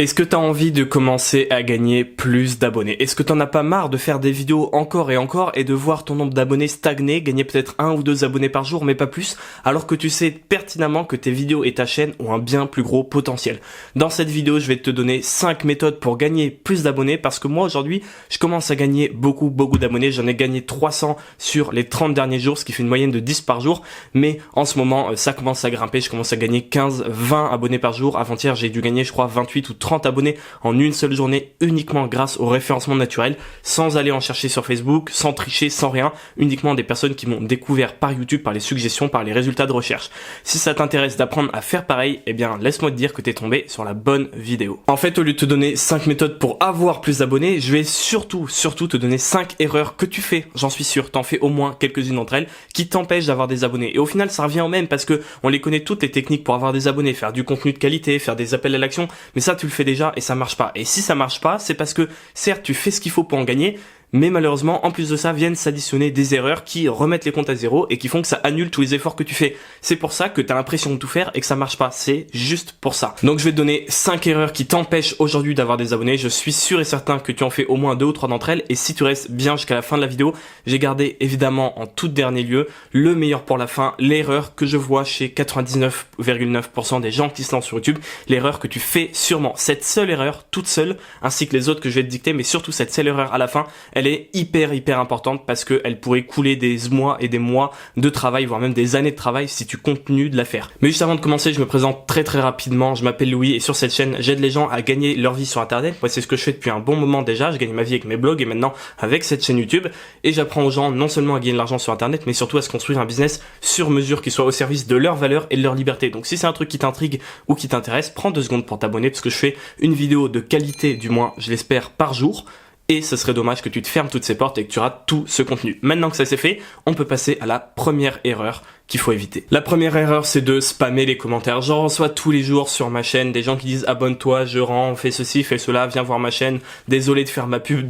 Est-ce que tu as envie de commencer à gagner plus d'abonnés? Est-ce que tu en as pas marre de faire des vidéos encore et de voir ton nombre d'abonnés stagner, gagner peut-être 1 ou 2 abonnés par jour, mais pas plus, alors que tu sais pertinemment que tes vidéos et ta chaîne ont un bien plus gros potentiel? Dans cette vidéo, je vais te donner 5 méthodes pour gagner plus d'abonnés, parce que moi aujourd'hui, je commence à gagner beaucoup d'abonnés. J'en ai gagné 300 sur les 30 derniers jours, ce qui fait une moyenne de 10 par jour, mais en ce moment, ça commence à grimper. Je commence à gagner 15-20 abonnés par jour. Avant-hier, j'ai dû gagner, je crois, 28 ou 30 abonnés en une seule journée, uniquement grâce au référencement naturel, sans aller en chercher sur Facebook, sans tricher, sans rien, uniquement des personnes qui m'ont découvert par YouTube, par les suggestions, par les résultats de recherche. Si ça t'intéresse d'apprendre à faire pareil, eh bien laisse-moi te dire que t'es tombé sur la bonne vidéo. En fait, au lieu de te donner 5 méthodes pour avoir plus d'abonnés, je vais surtout te donner 5 erreurs que tu fais, j'en suis sûr, t'en fais au moins quelques-unes d'entre elles, qui t'empêchent d'avoir des abonnés. Et au final, ça revient au même, parce que on les connaît toutes, les techniques pour avoir des abonnés, faire du contenu de qualité, faire des appels à l'action, mais ça tu le fais déjà et ça marche pas. Et si ça marche pas, c'est parce que certes tu fais ce qu'il faut pour en gagner, mais malheureusement, en plus de ça, viennent s'additionner des erreurs qui remettent les comptes à zéro et qui font que ça annule tous les efforts que tu fais. C'est pour ça que tu as l'impression de tout faire et que ça marche pas. C'est juste pour ça. Donc je vais te donner 5 erreurs qui t'empêchent aujourd'hui d'avoir des abonnés. Je suis sûr et certain que tu en fais au moins 2 ou 3 d'entre elles. Et si tu restes bien jusqu'à la fin de la vidéo, j'ai gardé évidemment en tout dernier lieu le meilleur pour la fin, l'erreur que je vois chez 99,9% des gens qui se lancent sur YouTube. L'erreur que tu fais sûrement. Cette seule erreur, toute seule, ainsi que les autres que je vais te dicter, mais surtout cette seule erreur à la fin, elle est hyper importante parce qu'elle pourrait couler des mois et des mois de travail, voire même des années de travail si tu continues de la faire. Mais juste avant de commencer, je me présente très rapidement. Je m'appelle Louis et sur cette chaîne, j'aide les gens à gagner leur vie sur Internet. Moi, c'est ce que je fais depuis un bon moment déjà. Je gagne ma vie avec mes blogs et maintenant avec cette chaîne YouTube. Et j'apprends aux gens non seulement à gagner de l'argent sur Internet, mais surtout à se construire un business sur mesure qui soit au service de leurs valeurs et de leur liberté. Donc si c'est un truc qui t'intrigue ou qui t'intéresse, prends 2 secondes pour t'abonner parce que je fais une vidéo de qualité, du moins je l'espère, par jour. Et ce serait dommage que tu te fermes toutes ces portes et que tu rates tout ce contenu. Maintenant que ça c'est fait, on peut passer à la première erreur qu'il faut éviter. La première erreur, c'est de spammer les commentaires. J'en reçois tous les jours sur ma chaîne des gens qui disent abonne-toi, je rends, fais ceci, fais cela, viens voir ma chaîne, désolé de faire ma pub,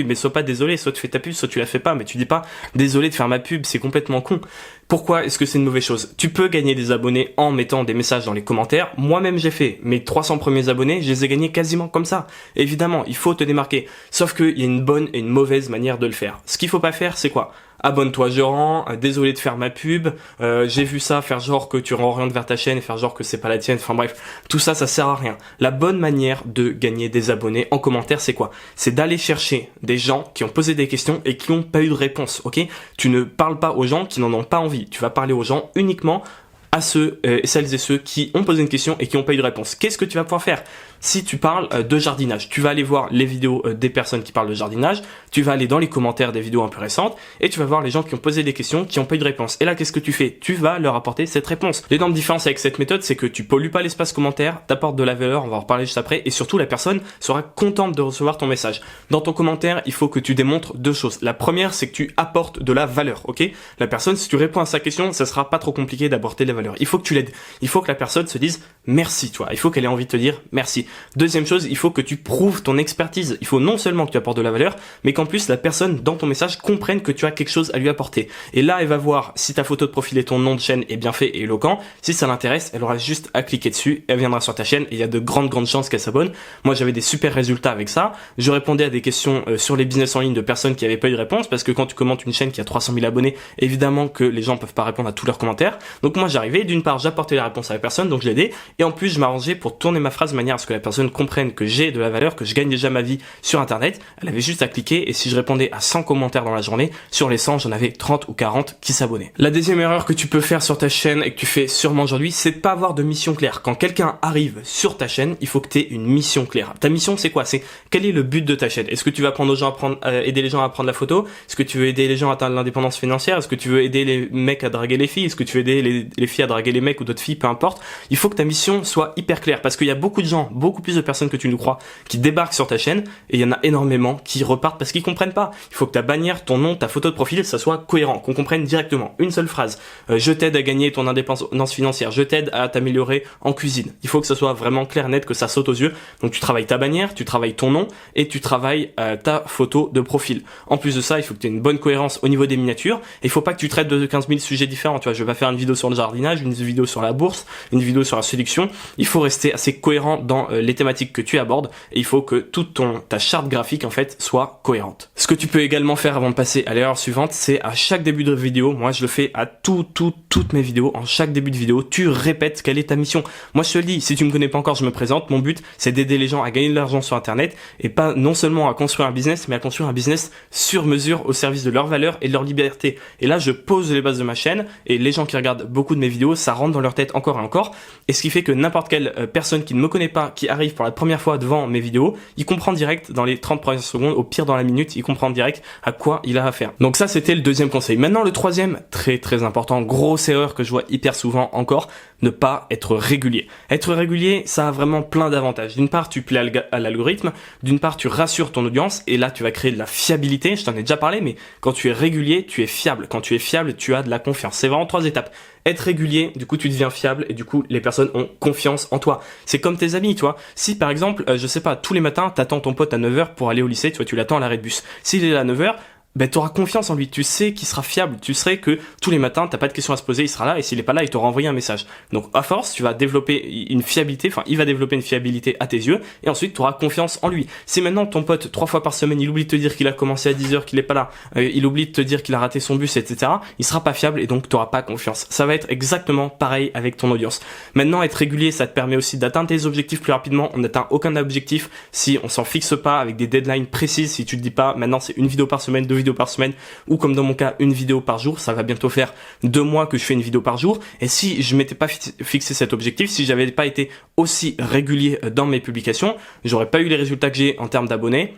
mais sois pas désolé, soit tu fais ta pub, soit tu la fais pas, mais tu dis pas désolé de faire ma pub, c'est complètement con. Pourquoi est-ce que c'est une mauvaise chose? Tu peux gagner des abonnés en mettant des messages dans les commentaires. Moi-même j'ai fait mes 300 premiers abonnés, je les ai gagnés quasiment comme ça. Évidemment, il faut te démarquer. Sauf qu'il y a une bonne et une mauvaise manière de le faire. Ce qu'il faut pas faire, c'est quoi? Abonne-toi, je rends, désolé de faire ma pub, j'ai vu ça, faire genre que tu réorientes vers ta chaîne et faire genre que c'est pas la tienne, enfin bref, tout ça, ça sert à rien. La bonne manière de gagner des abonnés en commentaire, c'est quoi? C'est d'aller chercher des gens qui ont posé des questions et qui n'ont pas eu de réponse, ok? Tu ne parles pas aux gens qui n'en ont pas envie, tu vas parler aux gens uniquement à celles et ceux qui ont posé une question et qui n'ont pas eu de réponse. Qu'est-ce que tu vas pouvoir faire? Si tu parles de jardinage, tu vas aller voir les vidéos des personnes qui parlent de jardinage, tu vas aller dans les commentaires des vidéos un peu récentes et tu vas voir les gens qui ont posé des questions, qui n'ont pas eu de réponse. Et là, qu'est-ce que tu fais? Tu vas leur apporter cette réponse. L'énorme différence avec cette méthode, c'est que tu pollues pas l'espace commentaire, t'apportes de la valeur, on va en reparler juste après, et surtout la personne sera contente de recevoir ton message. Dans ton commentaire, il faut que tu démontres 2 choses. La première, c'est que tu apportes de la valeur, ok? La personne, si tu réponds à sa question, ça sera pas trop compliqué d'apporter de la valeur. Il faut que tu l'aides. Il faut que la personne se dise merci, toi. Il faut qu'elle ait envie de te dire merci. Deuxième chose, il faut que tu prouves ton expertise. Il faut non seulement que tu apportes de la valeur, mais qu'en plus la personne dans ton message comprenne que tu as quelque chose à lui apporter. Et là, elle va voir si ta photo de profil et ton nom de chaîne est bien fait et éloquent. Si ça l'intéresse, elle aura juste à cliquer dessus, elle viendra sur ta chaîne et il y a de grandes chances qu'elle s'abonne. Moi, j'avais des super résultats avec ça. Je répondais à des questions sur les business en ligne de personnes qui n'avaient pas eu de réponse parce que quand tu commentes une chaîne qui a 300 000 abonnés, évidemment que les gens peuvent pas répondre à tous leurs commentaires. Donc moi, j'arrivais, d'une part, j'apportais la réponse à la personne, donc je l'aidais, et en plus, je m'arrangeais pour tourner ma phrase de manière à ce que la personne comprenne que j'ai de la valeur, que je gagne déjà ma vie sur Internet. Elle avait juste à cliquer et si je répondais à 100 commentaires dans la journée, sur les 100, j'en avais 30 ou 40 qui s'abonnaient. La deuxième erreur que tu peux faire sur ta chaîne et que tu fais sûrement aujourd'hui, c'est de pas avoir de mission claire. Quand quelqu'un arrive sur ta chaîne, il faut que tu aies une mission claire. Ta mission, c'est quoi? C'est quel est le but de ta chaîne? Est-ce que tu vas apprendre aux gens aider les gens à apprendre la photo? Est-ce que tu veux aider les gens à atteindre l'indépendance financière? Est-ce que tu veux aider les mecs à draguer les filles? Est-ce que tu veux aider les filles à draguer les mecs ou d'autres filles? Peu importe. Il faut que ta mission soit hyper claire parce qu'il y a beaucoup de gens, beaucoup plus de personnes que tu ne crois, qui débarquent sur ta chaîne et il y en a énormément qui repartent parce qu'ils comprennent pas. Il faut que ta bannière, ton nom, ta photo de profil, ça soit cohérent, qu'on comprenne directement. Une seule phrase. Je t'aide à gagner ton indépendance financière. Je t'aide à t'améliorer en cuisine. Il faut que ça soit vraiment clair, net, que ça saute aux yeux. Donc tu travailles ta bannière, tu travailles ton nom et tu travailles ta photo de profil. En plus de ça, il faut que tu aies une bonne cohérence au niveau des miniatures. Et il faut pas que tu traites de 15 000 sujets différents. Tu vois, je vais faire une vidéo sur le jardinage, une vidéo sur la bourse, une vidéo sur la séduction. Il faut rester assez cohérent dans les thématiques que tu abordes et il faut que toute ta charte graphique en fait soit cohérente. Ce que tu peux également faire avant de passer à l'erreur suivante, c'est à chaque début de vidéo, moi je le fais à toutes mes vidéos, en chaque début de vidéo, tu répètes quelle est ta mission. Moi je te le dis, si tu me connais pas encore, je me présente, mon but c'est d'aider les gens à gagner de l'argent sur internet et pas non seulement à construire un business, mais à construire un business sur mesure au service de leurs valeurs et de leur liberté. Et là je pose les bases de ma chaîne et les gens qui regardent beaucoup de mes vidéos, ça rentre dans leur tête encore et encore, et ce qui fait que n'importe quelle personne qui ne me connaît pas, qui arrive pour la première fois devant mes vidéos, il comprend direct dans les 30 premières secondes, au pire dans la minute, il comprend direct à quoi il a affaire. Donc ça c'était le deuxième conseil. Maintenant le troisième, très important, grosse erreur que je vois hyper souvent encore, ne pas être régulier. Être régulier, ça a vraiment plein d'avantages. D'une part, tu plais à l'algorithme, d'une part, tu rassures ton audience et là tu vas créer de la fiabilité, je t'en ai déjà parlé, mais quand tu es régulier, tu es fiable. Quand tu es fiable, tu as de la confiance. C'est vraiment 3 étapes. Être régulier, du coup tu deviens fiable et du coup les personnes ont confiance en toi. C'est comme tes amis, tu vois. Si par exemple, je sais pas, tous les matins t'attends ton pote à 9h pour aller au lycée, tu vois, tu l'attends à l'arrêt de bus. S'il est là à 9h, ben tu auras confiance en lui, tu sais qu'il sera fiable, tu sais que tous les matins t'as pas de questions à se poser, il sera là et s'il est pas là il t'aura envoyé un message. Donc à force tu vas développer une fiabilité, enfin il va développer une fiabilité à tes yeux et ensuite tu auras confiance en lui. Si maintenant ton pote 3 fois par semaine il oublie de te dire qu'il a commencé à 10h, qu'il est pas là, il oublie de te dire qu'il a raté son bus, etc., il sera pas fiable et donc tu auras pas confiance. Ça va être exactement pareil avec ton audience. Maintenant être régulier ça te permet aussi d'atteindre tes objectifs plus rapidement. On n'atteint aucun objectif si on s'en fixe pas avec des deadlines précises, si tu te dis pas maintenant c'est une vidéo par semaine, 2 vidéos par semaine, ou comme dans mon cas une vidéo par jour. Ça va bientôt faire 2 mois que je fais une vidéo par jour et si je m'étais pas fixé cet objectif, si j'avais pas été aussi régulier dans mes publications, j'aurais pas eu les résultats que j'ai en termes d'abonnés.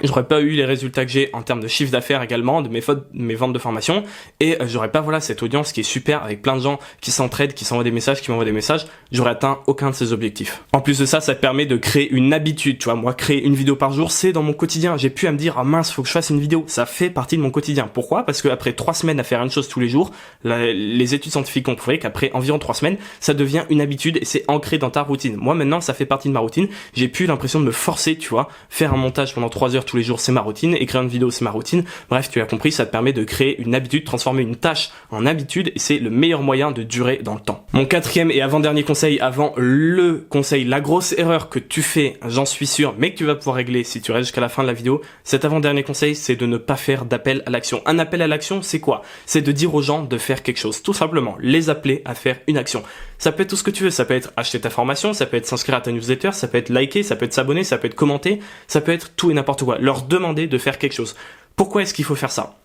J'aurais pas eu les résultats que j'ai en termes de chiffre d'affaires également, de mes ventes de formation, et j'aurais pas cette audience qui est super avec plein de gens qui s'entraident, qui s'envoient des messages, qui m'envoient des messages. J'aurais atteint aucun de ces objectifs. En plus de ça, ça te permet de créer une habitude. Tu vois, moi, créer une vidéo par jour, c'est dans mon quotidien. J'ai pu à me dire, ah mince, faut que je fasse une vidéo. Ça fait partie de mon quotidien. Pourquoi? Parce que après 3 semaines à faire une chose tous les jours, les études scientifiques ont prouvé qu'après environ 3 semaines, ça devient une habitude et c'est ancré dans ta routine. Moi, maintenant, ça fait partie de ma routine. J'ai plus l'impression de me forcer, tu vois, faire un montage pendant 3 heures tous les jours, c'est ma routine. Écrire une vidéo, c'est ma routine. Bref, tu as compris, ça te permet de créer une habitude, transformer une tâche en habitude et c'est le meilleur moyen de durer dans le temps. Mon quatrième et avant-dernier conseil, avant le conseil, la grosse erreur que tu fais, j'en suis sûr, mais que tu vas pouvoir régler si tu restes jusqu'à la fin de la vidéo, cet avant-dernier conseil, c'est de ne pas faire d'appel à l'action. Un appel à l'action, c'est quoi? C'est de dire aux gens de faire quelque chose. Tout simplement, les appeler à faire une action. Ça peut être tout ce que tu veux, ça peut être acheter ta formation, ça peut être s'inscrire à ta newsletter, ça peut être liker, ça peut être s'abonner, ça peut être commenter, ça peut être tout et n'importe quoi. Leur demander de faire quelque chose. Pourquoi est-ce qu'il faut faire ça?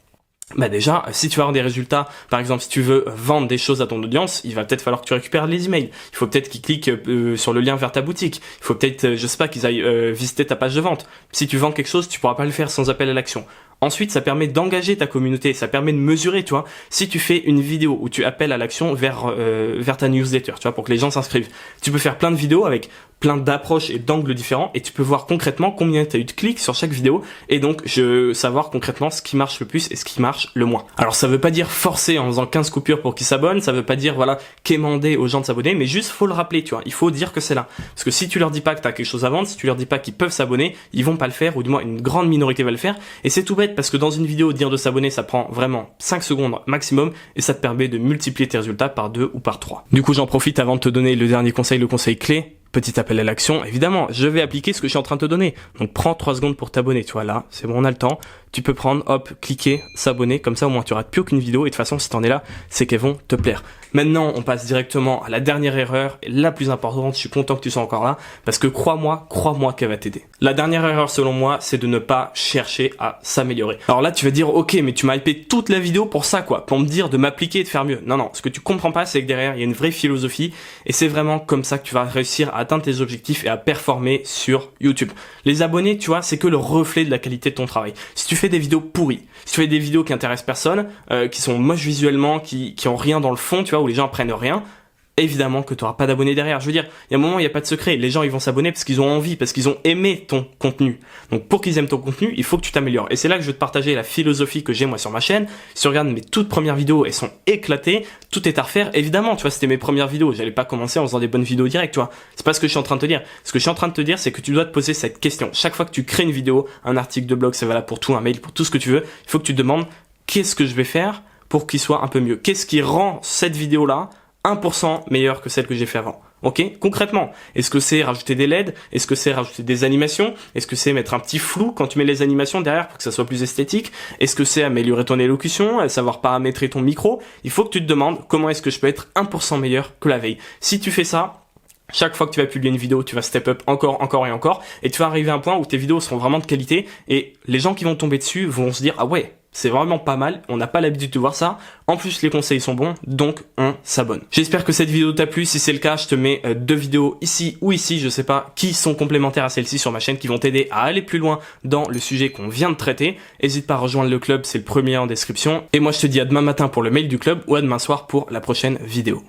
Bah déjà, si tu veux avoir des résultats, par exemple si tu veux vendre des choses à ton audience, il va peut-être falloir que tu récupères les emails. Il faut peut-être qu'ils cliquent sur le lien vers ta boutique. Il faut peut-être, je sais pas, qu'ils aillent visiter ta page de vente. Si tu vends quelque chose, tu pourras pas le faire sans appel à l'action. Ensuite, ça permet d'engager ta communauté, ça permet de mesurer, tu vois. Si tu fais une vidéo où tu appelles à l'action vers ta newsletter, tu vois, pour que les gens s'inscrivent, tu peux faire plein de vidéos avec plein d'approches et d'angles différents et tu peux voir concrètement combien tu as eu de clics sur chaque vidéo et donc savoir concrètement ce qui marche le plus et ce qui marche le moins. Alors ça veut pas dire forcer en faisant 15 coupures pour qu'ils s'abonnent, ça veut pas dire quémander aux gens de s'abonner, mais juste faut le rappeler, tu vois. Il faut dire que c'est là. Parce que si tu leur dis pas que tu as quelque chose à vendre, si tu leur dis pas qu'ils peuvent s'abonner, ils vont pas le faire ou du moins une grande minorité va le faire et c'est tout bête parce que dans une vidéo dire de s'abonner, ça prend vraiment 5 secondes maximum et ça te permet de multiplier tes résultats par 2 ou par 3. Du coup, j'en profite avant de te donner le dernier conseil, le conseil clé. Petit appel à l'action, évidemment, je vais appliquer ce que je suis en train de te donner. Donc prends 3 secondes pour t'abonner, tu vois là, c'est bon, on a le temps. Tu peux prendre, hop, cliquer, s'abonner, comme ça au moins tu rates plus aucune vidéo et de toute façon si t'en es là, c'est qu'elles vont te plaire. Maintenant, on passe directement à la dernière erreur, et la plus importante, je suis content que tu sois encore là, parce que crois-moi qu'elle va t'aider. La dernière erreur selon moi, c'est de ne pas chercher à s'améliorer. Alors là, tu vas dire, ok, mais tu m'as hypé toute la vidéo pour ça quoi, pour me dire de m'appliquer et de faire mieux. Non, ce que tu comprends pas, c'est que derrière, il y a une vraie philosophie, et c'est vraiment comme ça que tu vas réussir à atteindre tes objectifs et à performer sur YouTube. Les abonnés, tu vois, c'est que le reflet de la qualité de ton travail. Si tu fais des vidéos pourries, si tu fais des vidéos qui intéressent personne, qui sont moches visuellement, qui ont rien dans le fond, tu vois, où les gens apprennent rien, évidemment que tu n'auras pas d'abonnés derrière. Je veux dire, il y a un moment, il n'y a pas de secret. Les gens, ils vont s'abonner parce qu'ils ont envie, parce qu'ils ont aimé ton contenu. Donc, pour qu'ils aiment ton contenu, il faut que tu t'améliores. Et c'est là que je vais te partager la philosophie que j'ai moi sur ma chaîne. Si tu regardes mes toutes premières vidéos, elles sont éclatées. Tout est à refaire. Évidemment, tu vois, c'était mes premières vidéos. J'allais pas commencer en faisant des bonnes vidéos directes, tu vois. C'est pas ce que je suis en train de te dire. Ce que je suis en train de te dire, c'est que tu dois te poser cette question. Chaque fois que tu crées une vidéo, un article de blog, c'est valable pour tout, un mail, pour tout ce que tu veux, il faut que tu te demandes qu'est-ce que je vais faire pour qu'il soit un peu mieux. Qu'est-ce qui rend cette vidéo-là 1% meilleure que celle que j'ai fait avant. Ok, concrètement, est-ce que c'est rajouter des LED? Est-ce que c'est rajouter des animations? Est-ce que c'est mettre un petit flou quand tu mets les animations derrière pour que ça soit plus esthétique? Est-ce que c'est améliorer ton élocution, savoir paramétrer ton micro? Il faut que tu te demandes comment est-ce que je peux être 1% meilleur que la veille. Si tu fais ça, chaque fois que tu vas publier une vidéo, tu vas step up encore et encore, et tu vas arriver à un point où tes vidéos seront vraiment de qualité, et les gens qui vont tomber dessus vont se dire, ah ouais, c'est vraiment pas mal, on n'a pas l'habitude de voir ça, en plus les conseils sont bons, donc on s'abonne. J'espère que cette vidéo t'a plu, si c'est le cas, je te mets 2 vidéos ici ou ici, je sais pas, qui sont complémentaires à celle-ci sur ma chaîne, qui vont t'aider à aller plus loin dans le sujet qu'on vient de traiter. N'hésite pas à rejoindre le club, c'est le premier en description, et moi je te dis à demain matin pour le mail du club, ou à demain soir pour la prochaine vidéo.